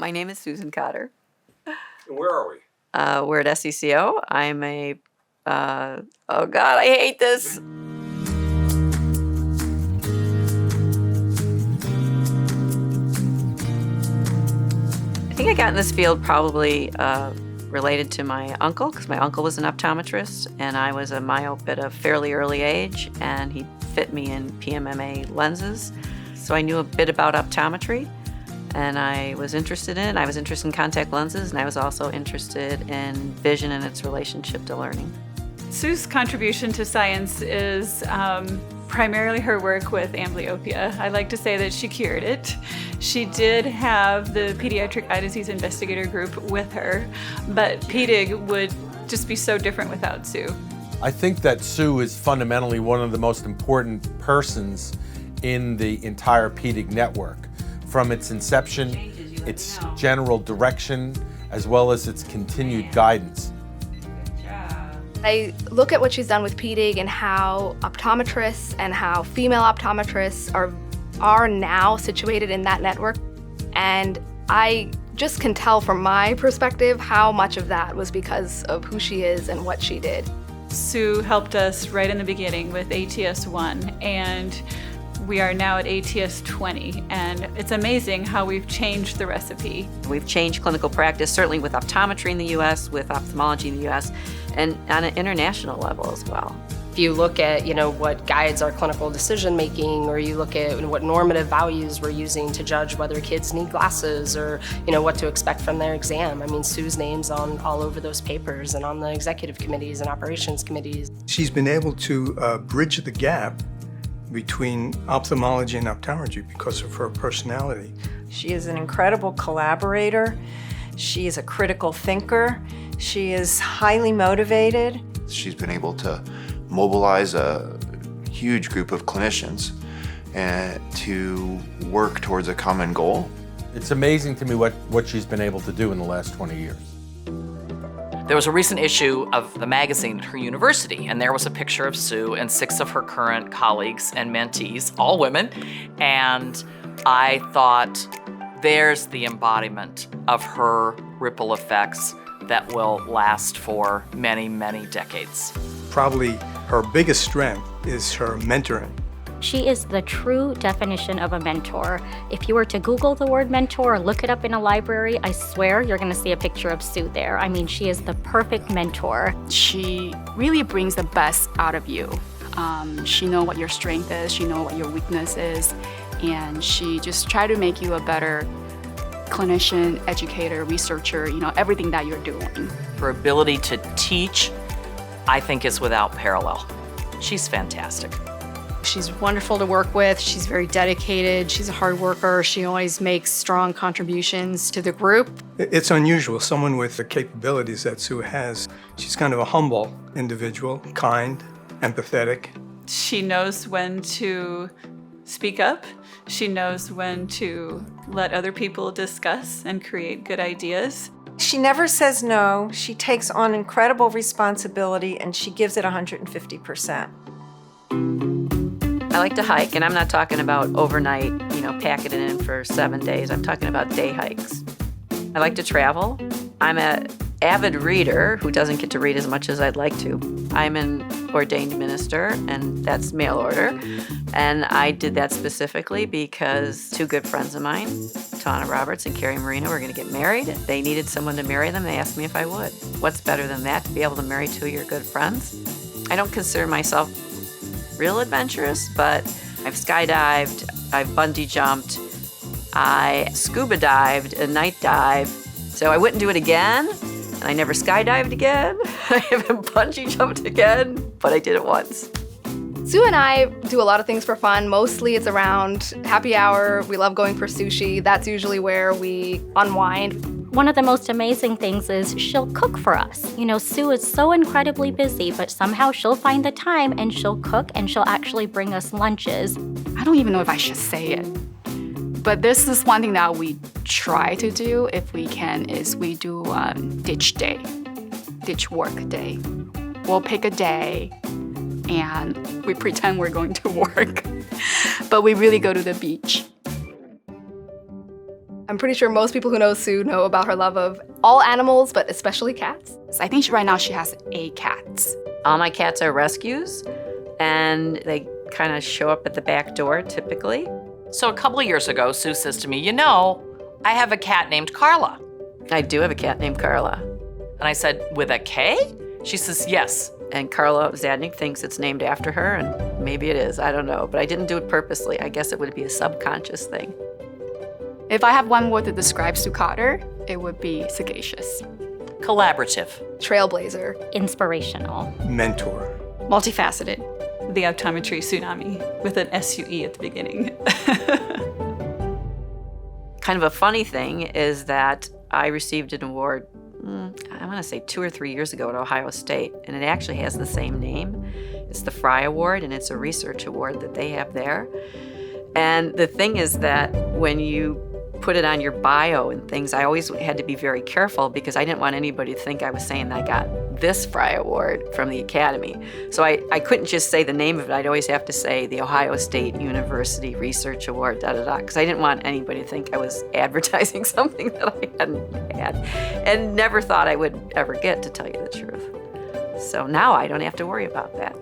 My name is Susan Cotter. And where are we? We're at SCCO. I'm a, oh God, I hate this. I think I got in this field probably related to my uncle, because my uncle was an optometrist, and I was a myope at a fairly early age, and he fit me in PMMA lenses. So I knew a bit about optometry, and I was interested in it. I was interested in contact lenses, and I was also interested in vision and its relationship to learning. Sue's contribution to science is primarily her work with amblyopia. I like to say that she cured it. She did have the Pediatric Eye Disease Investigator Group with her, but PDIG would just be so different without Sue. I think that Sue is fundamentally one of the most important persons in the entire PDIG network, from its inception, its general direction, as well as its continued guidance. I look at what she's done with PDIG and how optometrists and how female optometrists are now situated in that network. And I just can tell from my perspective how much of that was because of who she is and what she did. Sue helped us right in the beginning with ATS-1, and we are now at ATS-20, and it's amazing how we've changed the recipe. We've changed clinical practice, certainly with optometry in the U.S., with ophthalmology in the U.S., and on an international level as well. If you look at, what guides our clinical decision making, or you look at what normative values we're using to judge whether kids need glasses or, what to expect from their exam. I mean, Sue's name's on all over those papers and on the executive committees and operations committees. She's been able to bridge the gap between ophthalmology and optometry because of her personality. She is an incredible collaborator. She is a critical thinker. She is highly motivated. She's been able to mobilize a huge group of clinicians to work towards a common goal. It's amazing to me what she's been able to do in the last 20 years. There was a recent issue of the magazine at her university, and there was a picture of Sue and 6 of her current colleagues and mentees, all women, and I thought, there's the embodiment of her ripple effects that will last for many, many decades. Probably her biggest strength is her mentoring. She is the true definition of a mentor. If you were to Google the word mentor or look it up in a library, I swear you're gonna see a picture of Sue there. I mean, she is the perfect mentor. She really brings the best out of you. She knows what your strength is, she knows what your weakness is, and she just tries to make you a better clinician, educator, researcher, everything that you're doing. Her ability to teach, I think, is without parallel. She's fantastic. She's wonderful to work with. She's very dedicated. She's a hard worker. She always makes strong contributions to the group. It's unusual, someone with the capabilities that Sue has. She's kind of a humble individual, kind, empathetic. She knows when to speak up. She knows when to let other people discuss and create good ideas. She never says no. She takes on incredible responsibility, and she gives it 150%. I like to hike, and I'm not talking about overnight, packing it in for 7 days. I'm talking about day hikes. I like to travel. I'm an avid reader who doesn't get to read as much as I'd like to. I'm an ordained minister, and that's mail order. And I did that specifically because 2 good friends of mine, Tana Roberts and Carrie Marino, were going to get married. They needed someone to marry them. They asked me if I would. What's better than that, to be able to marry 2 of your good friends? I don't consider myself real adventurous, but I've skydived, I've bungee jumped, I scuba dived, a night dive. So I wouldn't do it again, and I never skydived again. I haven't bungee jumped again, but I did it once. Sue and I do a lot of things for fun. Mostly it's around happy hour. We love going for sushi. That's usually where we unwind. One of the most amazing things is she'll cook for us. Sue is so incredibly busy, but somehow she'll find the time and she'll cook and she'll actually bring us lunches. I don't even know if I should say it, but this is one thing that we try to do if we can, is we do ditch day, ditch work day. We'll pick a day and we pretend we're going to work, but we really go to the beach. I'm pretty sure most people who know Sue know about her love of all animals, but especially cats. So I think right now she has 8 cats. All my cats are rescues, and they kind of show up at the back door typically. So a couple of years ago, Sue says to me, you know, I have a cat named Carla. I do have a cat named Carla. And I said, with a K? She says, yes. And Carla Zadnik thinks it's named after her, and maybe it is, I don't know. But I didn't do it purposely. I guess it would be a subconscious thing. If I have one word to describe Sue Cotter, it would be sagacious. Collaborative. Trailblazer. Inspirational. Mentor. Multifaceted. The optometry tsunami with an SUE at the beginning. Kind of a funny thing is that I received an award, I want to say 2 or 3 years ago at Ohio State, and it actually has the same name. It's the Fry Award, and it's a research award that they have there. And the thing is that when you put it on your bio and things, I always had to be very careful because I didn't want anybody to think I was saying I got this Fry Award from the Academy. So I couldn't just say the name of it. I'd always have to say the Ohio State University Research Award, because I didn't want anybody to think I was advertising something that I hadn't had and never thought I would ever get, to tell you the truth. So now I don't have to worry about that.